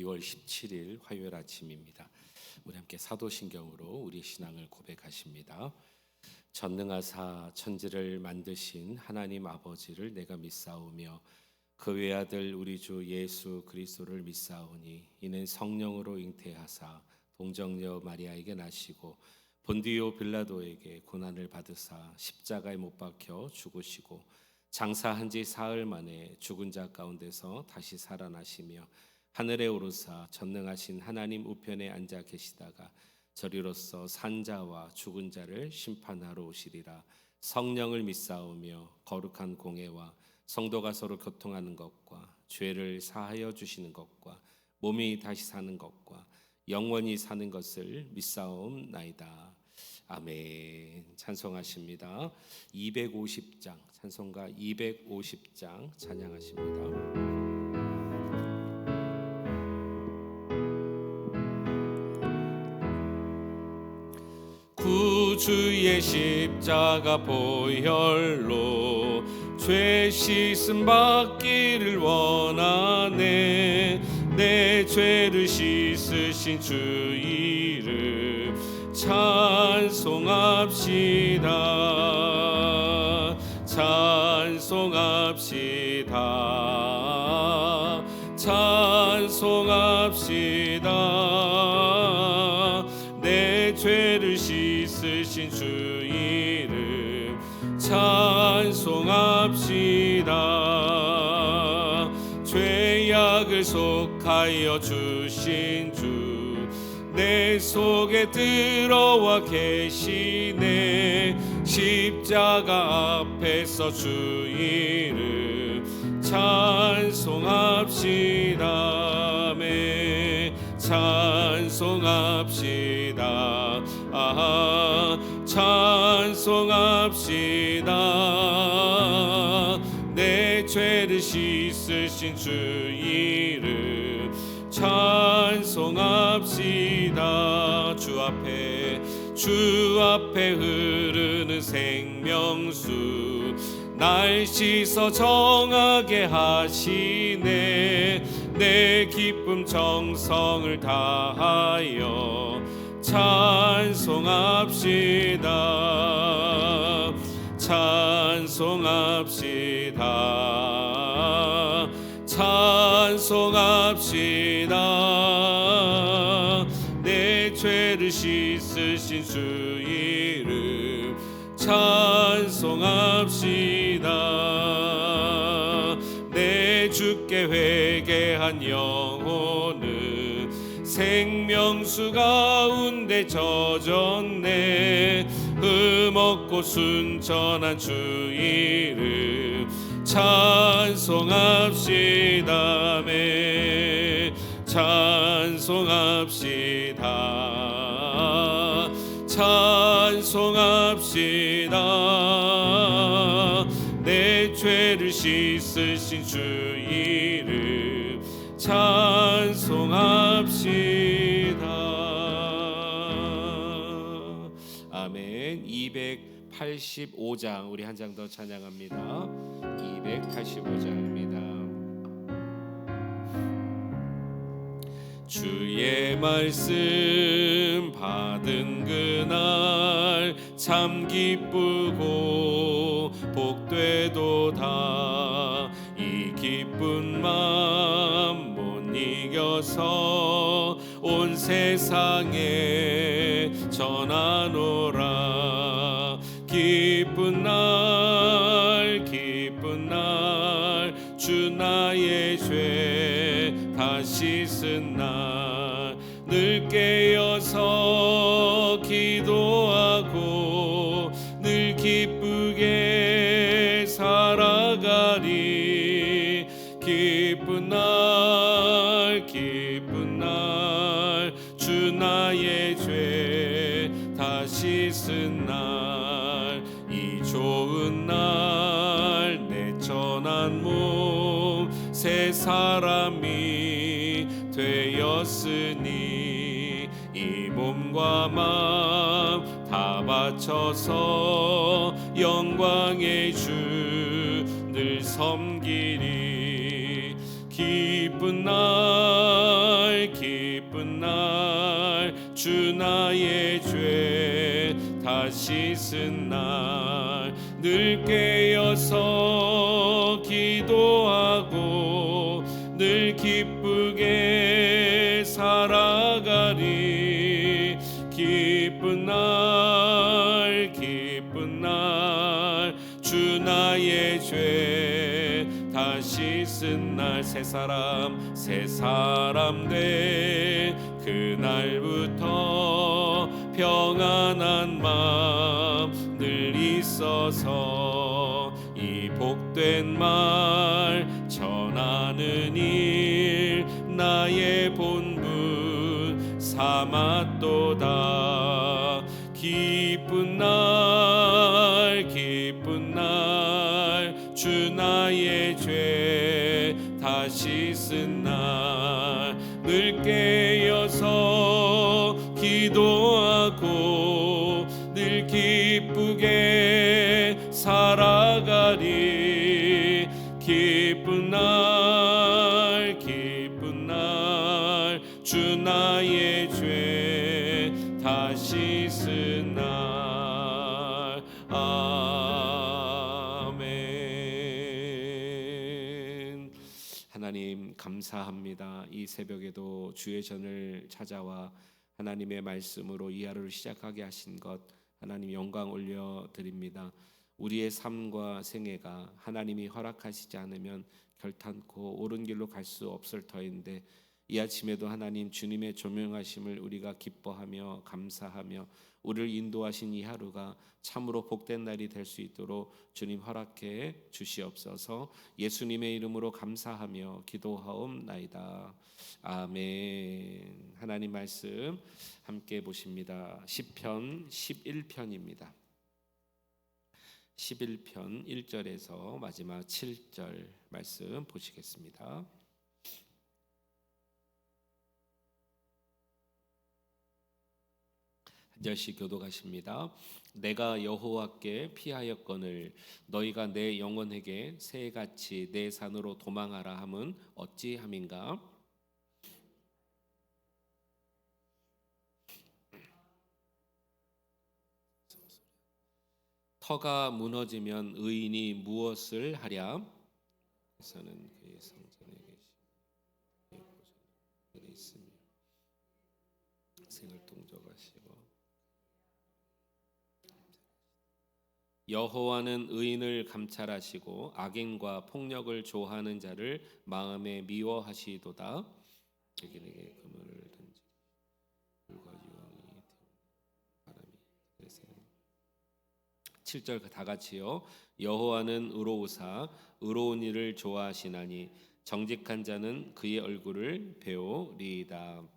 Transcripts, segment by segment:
2월 17일 화요일 아침입니다. 우리 함께 사도신경으로 우리 신앙을 고백하십니다. 전능하사 천지를 만드신 하나님 아버지를 내가 믿사오며 그 외아들 우리 주 예수 그리스도를 믿사오니 이는 성령으로 잉태하사 동정녀 마리아에게 나시고 본디오 빌라도에게 고난을 받으사 십자가에 못 박혀 죽으시고 장사한 지 사흘 만에 죽은 자 가운데서 다시 살아나시며 하늘에 오르사 전능하신 하나님 우편에 앉아 계시다가 저리로서 산자와 죽은 자를 심판하러 오시리라. 성령을 믿사오며 거룩한 공회와 성도가 서로 교통하는 것과 죄를 사하여 주시는 것과 몸이 다시 사는 것과 영원히 사는 것을 믿사옵나이다. 아멘. 찬송하십니다. 250장 찬송가 250장 찬양하십니다. 구주의 십자가 보혈로 죄 씻음 받기를 원하네. 내 죄를 씻으신 주 이름 찬송합시다. 찬송합시다. 찬송합시다. 내 죄를 씻으신 주 이름 찬송합시다. 죄악을 속하여 주신 주 내 속에 들어와 계시네. 십자가 앞에서 주 이름 찬송합시다. 아멘. 찬송합시다. 찬송합시다. 내 죄를 씻으신 주 이름 찬송합시다. 주 앞에 흐르는 생명수 날 씻어 정하게 하시네. 내 기쁨 정성을 다하여 찬송합시다. 찬송합시다. 찬송합시다. 내 죄를 씻으신 주 이름 찬송합시다. 내 주께 회개한 영혼은 생명수 가운데 젖었네. 흠없고 순전한 주 이름 찬송합시다. 아멘. 찬송합시다. 찬송합시다. 내 죄를 씻으신 주 이름 찬송합시다. 아멘. 285장 우리 한 장 더 찬양합니다. 285장입니다. 주의 말씀 받은 그날 참 기쁘고 복되도다. 이 기쁜 마음 못 이겨서 온 세상에 전하노라. 기쁜 날 기쁜 날 주 나의 죄 다 씻은 날 늘 깨어서 기도하고 늘 기쁘게 살아가리. 기쁜 날 기쁜 날 주 나의 죄 다 씻은 날 이 좋은 날 내 천한 몸 새 사람이 되었으니 이 몸과 마음 다 바쳐서 영광의 주 늘 섬기리. 기쁜 날 주 나의 죄 다 씻은 날 늘 깨어서 기도하고 늘 기쁘게 살아가리. 기쁜 날 기쁜 날 주 나의 죄 다 씻은 날 새 사람 돼 그날부터 평안한 마음 늘 있어서 이 복된 말 전하는 일 나의 본분 삼았도다. 기쁜 날 주 나의 죄 다 씻은 날 늘 깨어서 기도하고 늘 기쁘게 살아가리. 기쁜 날 주 나의 죄 다 씻은 날. 아멘. 하나님 감사합니다. 이 새벽에도 주의 전을 찾아와 하나님의 말씀으로 이 하루를 시작하게 하신 것 하나님 영광 올려드립니다. 우리의 삶과 생애가 하나님이 허락하시지 않으면 결탄코 옳은 길로 갈 수 없을 터인데 이 아침에도 하나님 주님의 조명하심을 우리가 기뻐하며 감사하며 우리를 인도하신 이 하루가 참으로 복된 날이 될 수 있도록 주님 허락해 주시옵소서. 예수님의 이름으로 감사하며 기도하옵나이다. 아멘. 하나님 말씀 함께 보십니다. 시편 11편입니다. 11편 1절에서 마지막 7절 말씀 보시겠습니다. 한 절씩 교독하십니다. 내가 여호와께 피하였거늘 너희가 내 영혼에게 새같이 내 산으로 도망하라 함은 어찌함인가. 터가 무너지면 의인이 무엇을 하랴. 그는 그의 성전에 있으며 생을 동정하시고 여호와는 의인을 감찰하시고 악인과 폭력을 좋아하는 자를 마음에 미워하시도다. 그에게 그물을 던지 불과 유황이 바람이 그래서 7절 다 같이요. 여호와는 의로우사 의로운 일을 좋아하시나니 정직한 자는 그의 얼굴을 배우리이다.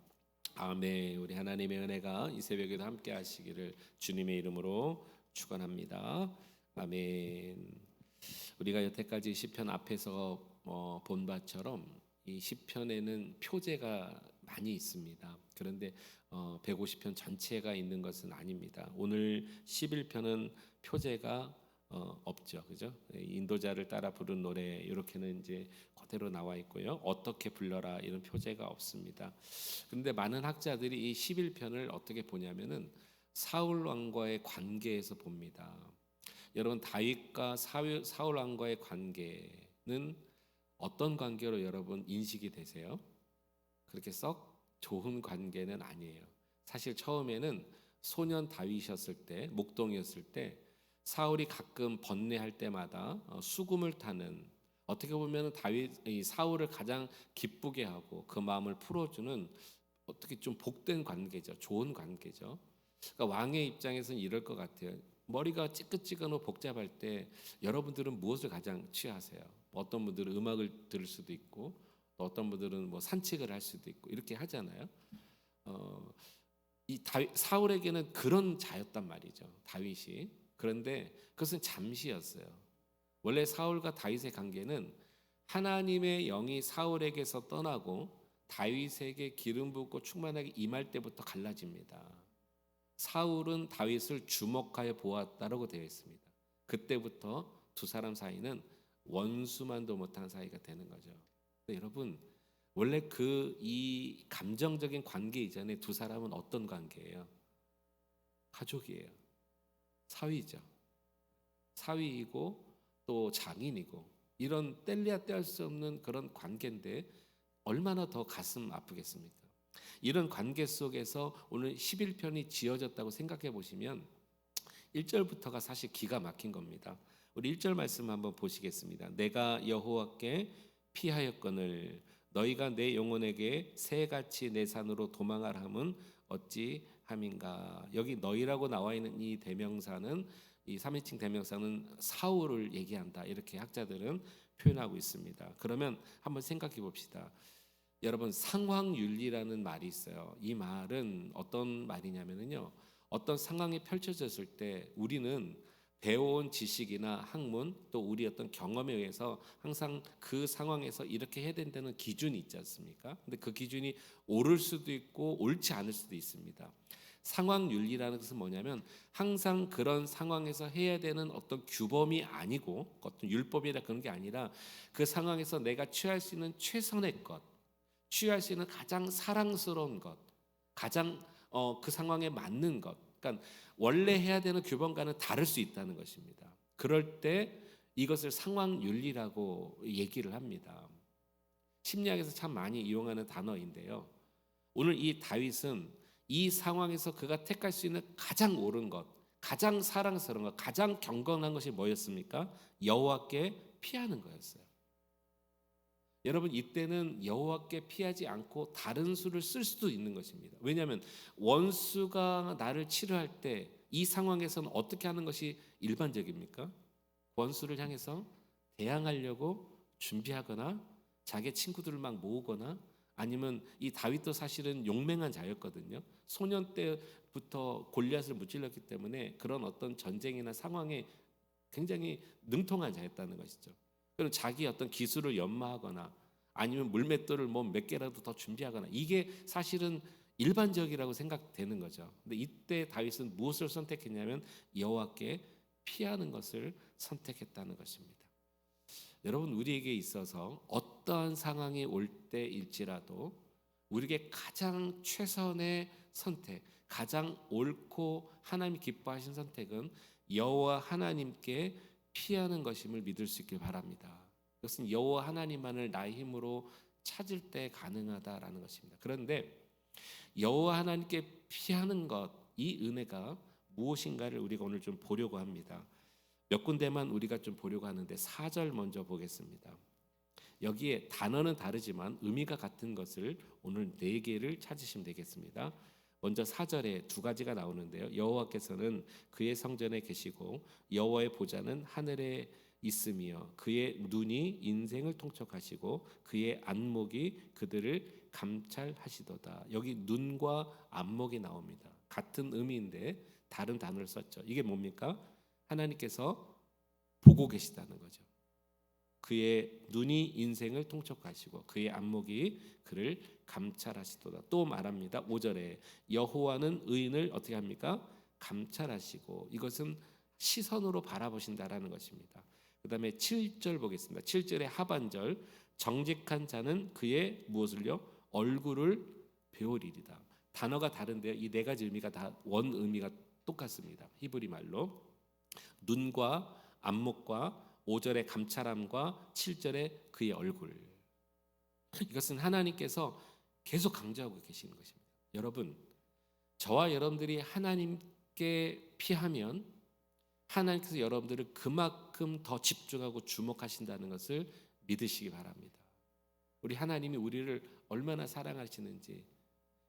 아멘. 우리 하나님의 은혜가 이 새벽에도 함께 하시기를 주님의 이름으로 축원합니다. 아멘. 우리가 여태까지 시편 앞에서 본 바처럼 이 시편에는 표제가 많이 있습니다. 그런데 150편 전체가 있는 것은 아닙니다. 오늘 11편은 표제가 없죠, 그죠? 인도자를 따라 부른 노래 이렇게는 이제 그대로 나와 있고요. 어떻게 불러라 이런 표제가 없습니다. 그런데 많은 학자들이 이 11편을 어떻게 보냐면은 사울 왕과의 관계에서 봅니다. 여러분 다윗과 사울 왕과의 관계는 어떤 관계로 여러분 인식이 되세요? 그렇게 썩 좋은 관계는 아니에요. 사실 처음에는 소년 다윗이었을 때, 목동이었을 때 사울이 가끔 번뇌할 때마다 수금을 타는, 어떻게 보면 다윗 사울을 가장 기쁘게 하고 그 마음을 풀어주는 어떻게 좀 복된 관계죠. 좋은 관계죠. 그러니까 왕의 입장에서는 이럴 것 같아요. 머리가 찌긋찌긋하고 복잡할 때 여러분들은 무엇을 가장 취하세요? 어떤 분들은 음악을 들을 수도 있고, 또 어떤 분들은 뭐 산책을 할 수도 있고 이렇게 하잖아요. 이 사울에게는 그런 자였단 말이죠. 다윗이. 그런데 그것은 잠시였어요. 원래 사울과 다윗의 관계는 하나님의 영이 사울에게서 떠나고 다윗에게 기름 붓고 충만하게 임할 때부터 갈라집니다. 사울은 다윗을 주목하여 보았다라고 되어 있습니다. 그때부터 두 사람 사이는 원수만도 못한 사이가 되는 거죠. 여러분, 원래 그 이 감정적인 관계 이전에 두 사람은 어떤 관계예요? 가족이에요. 사위죠. 사위이고 또 장인이고 이런 뗄래야 뗄 수 없는 그런 관계인데 얼마나 더 가슴 아프겠습니까? 이런 관계 속에서 오늘 11편이 지어졌다고 생각해 보시면 1절부터가 사실 기가 막힌 겁니다. 우리 1절 말씀 한번 보시겠습니다. 내가 여호와께 피하였거늘 너희가 내 영혼에게 새같이 내 산으로 도망하라 함은 어찌 함인가. 여기 너희라고 나와 있는 이 대명사는 이 3인칭 대명사는 사울을 얘기한다. 이렇게 학자들은 표현하고 있습니다. 그러면 한번 생각해 봅시다. 여러분 상황윤리라는 말이 있어요. 이 말은 어떤 말이냐면요. 어떤 상황이 펼쳐졌을 때 우리는 배워온 지식이나 학문 또 우리 어떤 경험에 의해서 항상 그 상황에서 이렇게 해야 된다는 기준이 있지 않습니까? 근데 그 기준이 옳을 수도 있고 옳지 않을 수도 있습니다. 상황윤리라는 것은 뭐냐면 항상 그런 상황에서 해야 되는 어떤 규범이 아니고 어떤 율법이나 그런 게 아니라 그 상황에서 내가 취할 수 있는 최선의 것, 취할 수 있는 가장 사랑스러운 것, 가장 그 상황에 맞는 것. 그러니까 원래 해야 되는 규범과는 다를 수 있다는 것입니다. 그럴 때 이것을 상황윤리라고 얘기를 합니다. 심리학에서 참 많이 이용하는 단어인데요. 오늘 이 다윗은 이 상황에서 그가 택할 수 있는 가장 옳은 것, 가장 사랑스러운 것, 가장 경건한 것이 뭐였습니까? 여호와께 피하는 거였어요. 여러분 이때는 여호와께 피하지 않고 다른 수를 쓸 수도 있는 것입니다. 왜냐하면 원수가 나를 치료할 때 이 상황에서는 어떻게 하는 것이 일반적입니까? 원수를 향해서 대항하려고 준비하거나 자기 친구들을 막 모으거나 아니면 이 다윗도 사실은 용맹한 자였거든요. 소년 때부터 골리앗을 무찔렀기 때문에 그런 어떤 전쟁이나 상황에 굉장히 능통한 자였다는 것이죠. 그럼 자기 어떤 기술을 연마하거나 아니면 물맷돌을 뭐 몇 개라도 더 준비하거나 이게 사실은 일반적이라고 생각되는 거죠. 근데 이때 다윗은 무엇을 선택했냐면 여호와께 피하는 것을 선택했다는 것입니다. 여러분 우리에게 있어서 어떠한 상황이 올 때일지라도 우리에게 가장 최선의 선택, 가장 옳고 하나님이 기뻐하신 선택은 여호와 하나님께 피하는 것임을 믿을 수 있길 바랍니다. 이것은 여호와 하나님만을 나의 힘으로 찾을 때 가능하다라는 것입니다. 그런데 여호와 하나님께 피하는 것, 이 은혜가 무엇인가를 우리가 오늘 좀 보려고 합니다. 몇 군데만 우리가 좀 보려고 하는데 4절 먼저 보겠습니다. 여기에 단어는 다르지만 의미가 같은 것을 오늘 4개를 찾으시면 되겠습니다. 먼저 4절에 두 가지가 나오는데요. 여호와께서는 그의 성전에 계시고 여호와의 보좌는 하늘에 있으며 그의 눈이 인생을 통촉하시고 그의 안목이 그들을 감찰하시도다. 여기 눈과 안목이 나옵니다. 같은 의미인데 다른 단어를 썼죠. 이게 뭡니까? 하나님께서 보고 계시다는 거죠. 그의 눈이 인생을 통촉하시고 그의 안목이 그를 감찰하시도다. 또 말합니다. 5절에 여호와는 의인을 어떻게 합니까? 감찰하시고 이것은 시선으로 바라보신다라는 것입니다. 그 다음에 7절 보겠습니다. 7절의 하반절 정직한 자는 그의 무엇을요? 얼굴을 배우리이다. 단어가 다른데요. 이 4가지 의미가 다 원 의미가 똑같습니다. 히브리 말로 눈과 안목과 5절의 감찰함과 7절의 그의 얼굴. 이것은 하나님께서 계속 강조하고 계시는 것입니다. 여러분, 저와 여러분들이 하나님께 피하면 하나님께서 여러분들을 그만큼 더 집중하고 주목하신다는 것을 믿으시기 바랍니다. 우리 하나님이 우리를 얼마나 사랑하시는지,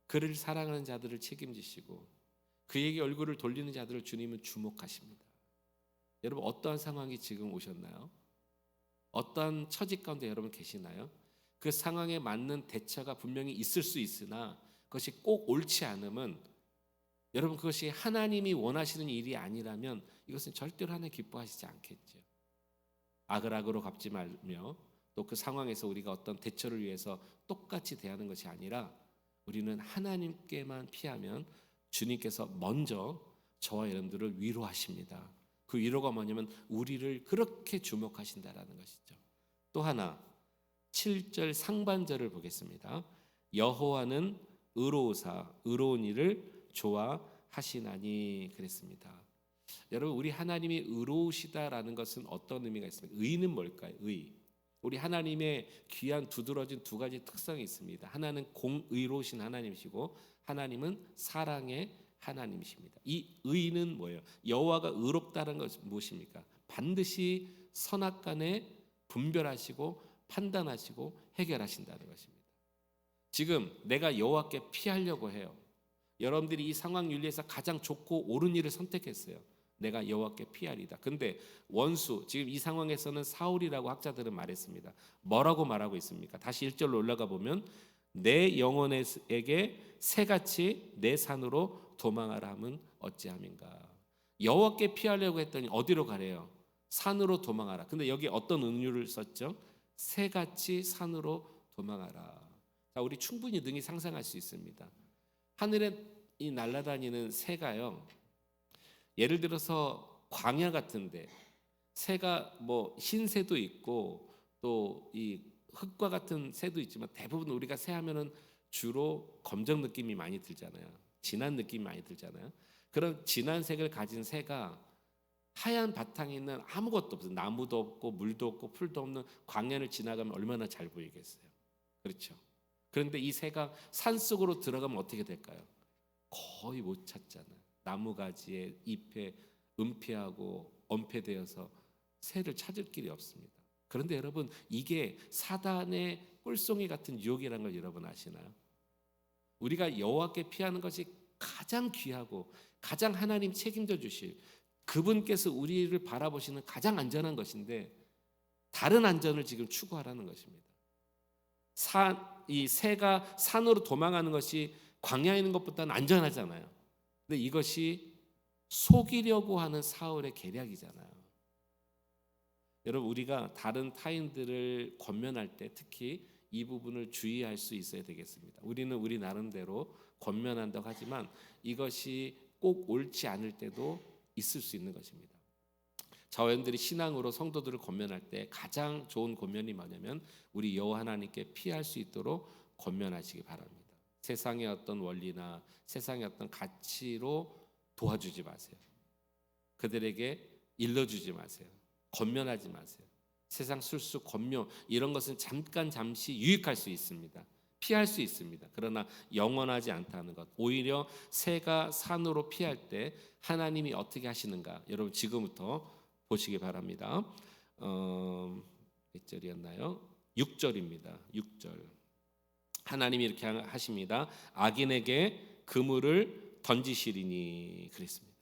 그를 사랑하는 자들을 책임지시고 그에게 얼굴을 돌리는 자들을 주님은 주목하십니다. 여러분 어떠한 상황이 지금 오셨나요? 어떠한 처지 가운데 여러분 계시나요? 그 상황에 맞는 대처가 분명히 있을 수 있으나 그것이 꼭 옳지 않으면 여러분 그것이 하나님이 원하시는 일이 아니라면 이것은 절대로 하나님 기뻐하시지 않겠죠. 악을 악으로 갚지 말며 또 그 상황에서 우리가 어떤 대처를 위해서 똑같이 대하는 것이 아니라 우리는 하나님께만 피하면 주님께서 먼저 저와 여러분들을 위로하십니다. 그 위로가 뭐냐면 우리를 그렇게 주목하신다라는 것이죠. 또 하나 7절 상반절을 보겠습니다. 여호와는 의로우사 의로운 일을 좋아하시나니 그랬습니다. 여러분, 우리 하나님이 의로우시다라는 것은 어떤 의미가 있습니까? 의는 뭘까요? 의. 우리 하나님의 귀한 두드러진 두 가지 특성이 있습니다. 하나는 공의로우신 하나님이시고 하나님은 사랑의 하나님이십니다. 이 의는 뭐예요? 여호와가 의롭다는 것은 무엇입니까? 반드시 선악간에 분별하시고 판단하시고 해결하신다는 것입니다. 지금 내가 여호와께 피하려고 해요. 여러분들이 이 상황 윤리에서 가장 좋고 옳은 일을 선택했어요. 내가 여호와께 피하리다. 근데 원수, 지금 이 상황에서는 사울이라고 학자들은 말했습니다. 뭐라고 말하고 있습니까? 다시 1절로 올라가 보면 내 영혼에게 새같이 내 산으로 도망하라 함은 어찌함인가. 여호와께 피하려고 했더니 어디로 가래요? 산으로 도망하라. 근데 여기 어떤 은유를 썼죠? 새같이 산으로 도망하라. 자, 우리 충분히 능히 상상할 수 있습니다. 하늘에 이 날아다니는 새가요, 예를 들어서 광야 같은데 새가 뭐 흰새도 있고 또 이 흑과 같은 새도 있지만 대부분 우리가 새 하면은 주로 검정 느낌이 많이 들잖아요. 진한 느낌이 많이 들잖아요. 그런 진한 색을 가진 새가 하얀 바탕에 있는 아무것도 없어요. 나무도 없고 물도 없고 풀도 없는 광야를 지나가면 얼마나 잘 보이겠어요. 그렇죠. 그런데 이 새가 산속으로 들어가면 어떻게 될까요? 거의 못 찾잖아요. 나무가지에 잎에 은폐하고 엄폐되어서 새를 찾을 길이 없습니다. 그런데 여러분, 이게 사단의 꿀송이 같은 유혹이라는 걸 여러분 아시나요? 우리가 여호와께 피하는 것이 가장 귀하고 가장 하나님 책임져 주실, 그분께서 우리를 바라보시는 가장 안전한 것인데 다른 안전을 지금 추구하라는 것입니다. 이 새가 산으로 도망가는 것이 광야에 있는 것보다는 안전하잖아요. 근데 이것이 속이려고 하는 사울의 계략이잖아요. 여러분, 우리가 다른 타인들을 권면할 때 특히 이 부분을 주의할 수 있어야 되겠습니다. 우리는 우리 나름대로 권면한다고 하지만 이것이 꼭 옳지 않을 때도 있을 수 있는 것입니다. 자원들이 신앙으로 성도들을 권면할 때 가장 좋은 권면이 뭐냐면 우리 여호와 하나님께 피할 수 있도록 권면하시기 바랍니다. 세상의 어떤 원리나 세상의 어떤 가치로 도와주지 마세요. 그들에게 일러주지 마세요. 권면하지 마세요. 세상 술수 권묘 이런 것은 잠시 유익할 수 있습니다. 피할 수 있습니다. 그러나 영원하지 않다는 것. 오히려 새가 산으로 피할 때 하나님이 어떻게 하시는가 여러분 지금부터 보시기 바랍니다. 몇 절이었나요? 6절입니다. 6절. 하나님이 이렇게 하십니다. 악인에게 그물을 던지시리니 그랬습니다.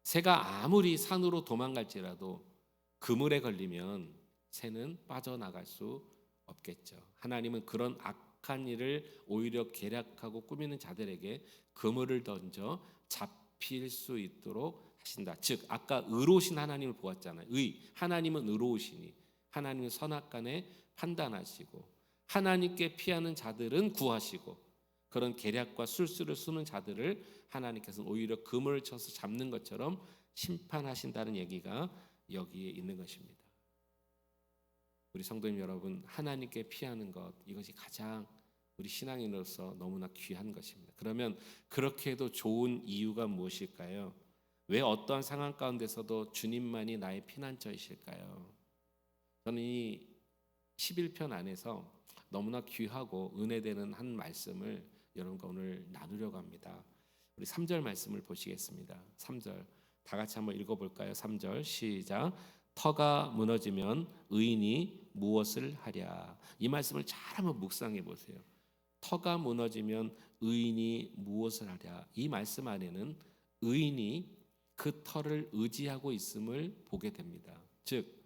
새가 아무리 산으로 도망갈지라도 그물에 걸리면 새는 빠져나갈 수 없겠죠. 하나님은 그런 악한 일을 오히려 계략하고 꾸미는 자들에게 그물을 던져 잡힐 수 있도록 하신다. 즉 아까 의로우신 하나님을 보았잖아요. 하나님은 의로우시니 하나님은 선악간에 판단하시고 하나님께 피하는 자들은 구하시고 그런 계략과 술수를 쓰는 자들을 하나님께서는 오히려 그물을 쳐서 잡는 것처럼 심판하신다는 얘기가 여기에 있는 것입니다. 우리 성도님 여러분, 하나님께 피하는 것 이것이 가장 우리 신앙인으로서 너무나 귀한 것입니다. 그러면 그렇게 해도 좋은 이유가 무엇일까요? 왜 어떠한 상황 가운데서도 주님만이 나의 피난처이실까요? 저는 이 11편 안에서 너무나 귀하고 은혜되는 한 말씀을 여러분과 오늘 나누려고 합니다. 우리 3절 말씀을 보시겠습니다. 3절 다 같이 한번 읽어볼까요? 3절 시작. 터가 무너지면 의인이 무엇을 하랴. 이 말씀을 잘 한번 묵상해 보세요. 터가 무너지면 의인이 무엇을 하랴. 이 말씀 안에는 의인이 그 터를 의지하고 있음을 보게 됩니다. 즉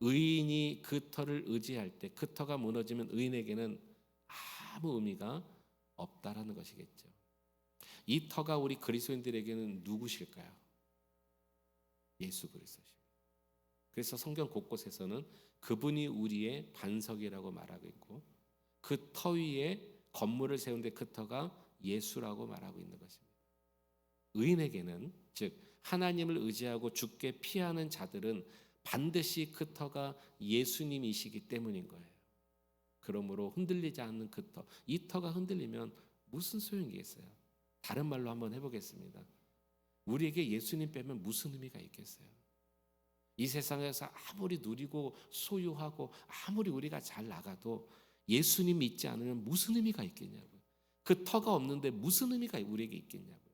의인이 그 터를 의지할 때 그 터가 무너지면 의인에게는 아무 의미가 없다라는 것이겠죠. 이 터가 우리 그리스도인들에게는 누구실까요? 예수 그리스도십니다. 그래서 성경 곳곳에서는 그분이 우리의 반석이라고 말하고 있고 그 터 위에 건물을 세운데 그 터가 예수라고 말하고 있는 것입니다. 의인에게는 즉 하나님을 의지하고 주께 피하는 자들은 반드시 그 터가 예수님이시기 때문인 거예요. 그러므로 흔들리지 않는 그 터, 이 터가 흔들리면 무슨 소용이겠어요? 다른 말로 한번 해보겠습니다. 우리에게 예수님 빼면 무슨 의미가 있겠어요? 이 세상에서 아무리 누리고 소유하고 아무리 우리가 잘 나가도 예수님 믿지 않으면 무슨 의미가 있겠냐고요. 그 터가 없는데 무슨 의미가 우리에게 있겠냐고요.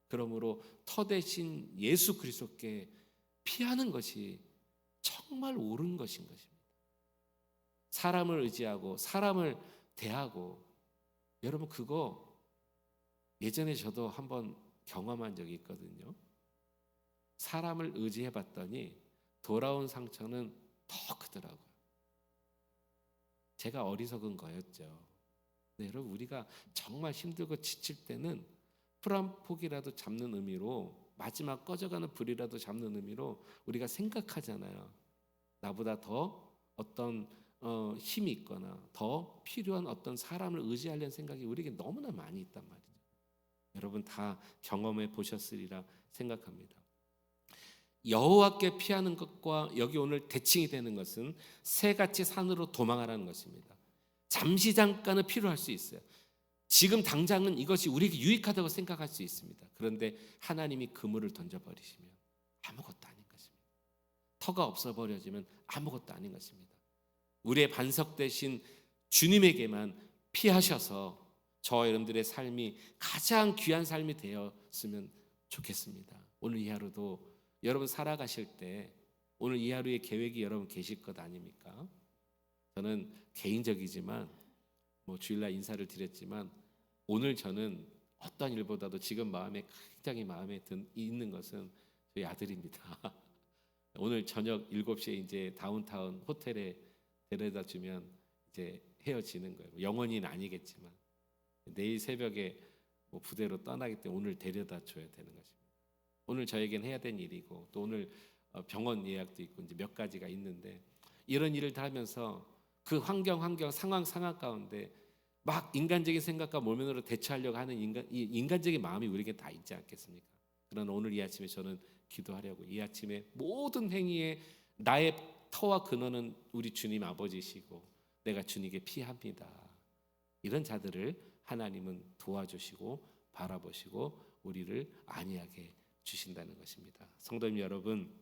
그러므로 터 대신 예수 그리스도께 피하는 것이 정말 옳은 것인 것입니다. 사람을 의지하고 사람을 대하고, 여러분 그거 예전에 저도 한번 경험한 적이 있거든요. 사람을 의지해 봤더니 돌아온 상처는 더 크더라고요. 제가 어리석은 거였죠. 네, 여러분 우리가 정말 힘들고 지칠 때는 풀 한 폭이라도 잡는 의미로, 마지막 꺼져가는 불이라도 잡는 의미로 우리가 생각하잖아요. 나보다 더 어떤 힘이 있거나 더 필요한 어떤 사람을 의지하려는 생각이 우리에게 너무나 많이 있단 말이죠. 여러분 다 경험해 보셨으리라 생각합니다. 여호와께 피하는 것과 여기 오늘 대칭이 되는 것은 새같이 산으로 도망하라는 것입니다. 잠시 잠깐은 필요할 수 있어요. 지금 당장은 이것이 우리에게 유익하다고 생각할 수 있습니다. 그런데 하나님이 그물을 던져버리시면 아무것도 아닌 것입니다. 터가 없어버려지면 아무것도 아닌 것입니다. 우리의 반석 되신 주님에게만 피하셔서 저와 여러분들의 삶이 가장 귀한 삶이 되었으면 좋겠습니다. 오늘 이 하루도 여러분 살아가실 때 오늘 이 하루의 계획이 여러분 계실 것 아닙니까? 저는 개인적이지만 주일날 인사를 드렸지만 오늘 저는 어떤 일보다도 지금 마음에 굉장히 마음에 있는 것은 저희 아들입니다. 오늘 저녁 7시에 이제 다운타운 호텔에 데려다 주면 이제 헤어지는 거예요. 영원히는 아니겠지만 내일 새벽에 부대로 떠나기 때문에 오늘 데려다 줘야 되는 것입니다. 오늘 저에겐 해야 되는 일이고 또 오늘 병원 예약도 있고 이제 몇 가지가 있는데, 이런 일을 다 하면서 그 환경 상황 가운데 막 인간적인 생각과 모면으로 대처하려고 하는 인간적인 마음이 우리에게 다 있지 않겠습니까? 그러나 오늘 이 아침에 저는 기도하려고, 이 아침에 모든 행위에 나의 터와 근원은 우리 주님 아버지시고 내가 주님께 피합니다. 이런 자들을 하나님은 도와주시고 바라보시고 우리를 안위하게 주신다는 것입니다. 성도님 여러분,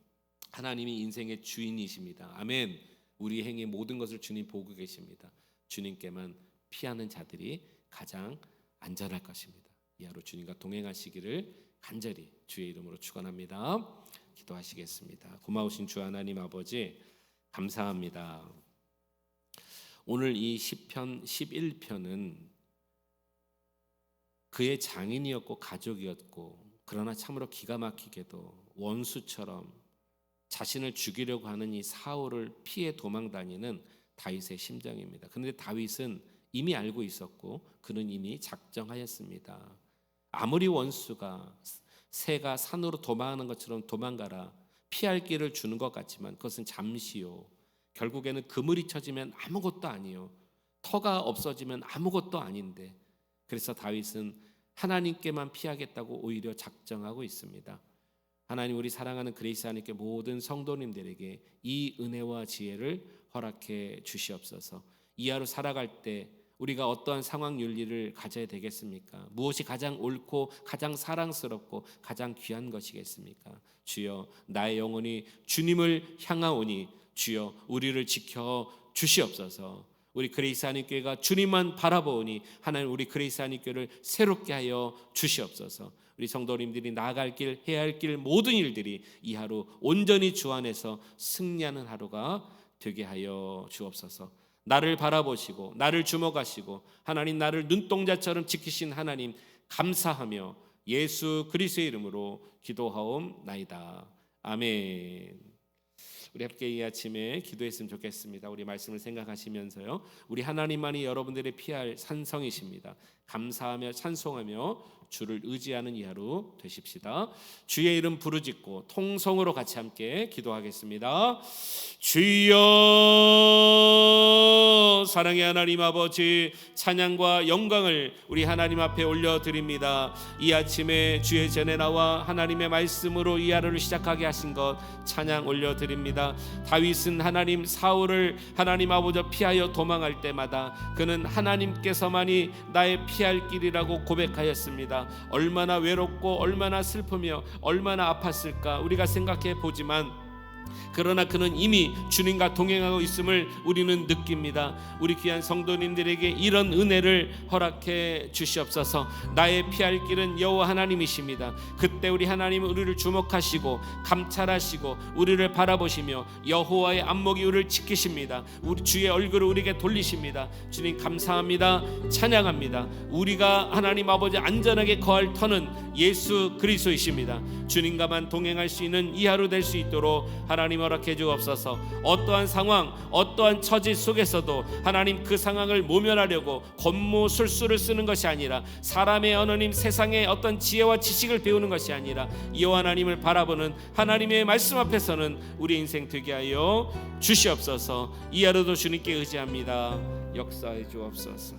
하나님이 인생의 주인이십니다. 아멘. 우리 행의 모든 것을 주님 보고 계십니다. 주님께만 피하는 자들이 가장 안전할 것입니다. 이 하루 주님과 동행하시기를 간절히 주의 이름으로 축원합니다. 기도하시겠습니다. 고마우신 주 하나님 아버지 감사합니다. 오늘 이 시편 11편은 그의 장인이었고 가족이었고, 그러나 참으로 기가 막히게도 원수처럼 자신을 죽이려고 하는 이 사울을 피해 도망다니는 다윗의 심정입니다. 그런데 다윗은 이미 알고 있었고 그는 이미 작정하였습니다. 아무리 원수가 새가 산으로 도망하는 것처럼 도망가라 피할 길을 주는 것 같지만 그것은 잠시요, 결국에는 그물이 쳐지면 아무것도 아니요, 터가 없어지면 아무것도 아닌데, 그래서 다윗은 하나님께만 피하겠다고 오히려 작정하고 있습니다. 하나님, 우리 사랑하는 그레이스 하나님께 모든 성도님들에게 이 은혜와 지혜를 허락해 주시옵소서. 이 하루 살아갈 때 우리가 어떠한 상황 윤리를 가져야 되겠습니까? 무엇이 가장 옳고 가장 사랑스럽고 가장 귀한 것이겠습니까? 주여, 나의 영혼이 주님을 향하오니 주여 우리를 지켜 주시옵소서. 우리 그레이스 하나님교회가 주님만 바라보니 하나님, 우리 그레이스 하나님교회를 새롭게 하여 주시옵소서. 우리 성도님들이 나아갈 길, 해야 할 길 모든 일들이 이 하루 온전히 주 안에서 승리하는 하루가 되게 하여 주옵소서. 나를 바라보시고 나를 주목하시고 하나님, 나를 눈동자처럼 지키신 하나님 감사하며 예수 그리스도의 이름으로 기도하옵나이다. 아멘. 우리 함께 이 아침에 기도했으면 좋겠습니다. 우리 말씀을 생각하시면서요, 우리 하나님만이 여러분들의 피할 산성이십니다. 감사하며 찬송하며 주를 의지하는 이 하루 되십시다. 주의 이름 부르짖고 통성으로 같이 함께 기도하겠습니다. 주여, 사랑의 하나님 아버지, 찬양과 영광을 우리 하나님 앞에 올려드립니다. 이 아침에 주의 전에 나와 하나님의 말씀으로 이 하루를 시작하게 하신 것 찬양 올려드립니다. 있습니다. 다윗은 하나님 사울을 하나님 아버지 피하여 도망할 때마다 그는 하나님께서만이 나의 피할 길이라고 고백하였습니다. 얼마나 외롭고 얼마나 슬프며 얼마나 아팠을까 우리가 생각해 보지만, 그러나 그는 이미 주님과 동행하고 있음을 우리는 느낍니다. 우리 귀한 성도님들에게 이런 은혜를 허락해 주시옵소서. 나의 피할 길은 여호와 하나님이십니다. 그때 우리 하나님은 우리를 주목하시고 감찰하시고 우리를 바라보시며 여호와의 안목이 우리를 지키십니다. 우리 주의 얼굴을 우리에게 돌리십니다. 주님 감사합니다. 찬양합니다. 우리가 하나님 아버지 안전하게 거할 터는 예수 그리스도이십니다. 주님과만 동행할 수 있는 이 하루 될 수 있도록 하나님 허락해 주옵소서. 어떠한 상황, 어떠한 처지 속에서도 하나님 그 상황을 모면하려고 권모술수를 쓰는 것이 아니라, 사람의 언어님 세상의 어떤 지혜와 지식을 배우는 것이 아니라 여호와 하나님을 바라보는 하나님의 말씀 앞에서는 우리 인생 되게 하여 주시옵소서. 이 하루도 주님께 의지합니다. 역사해 주옵소서.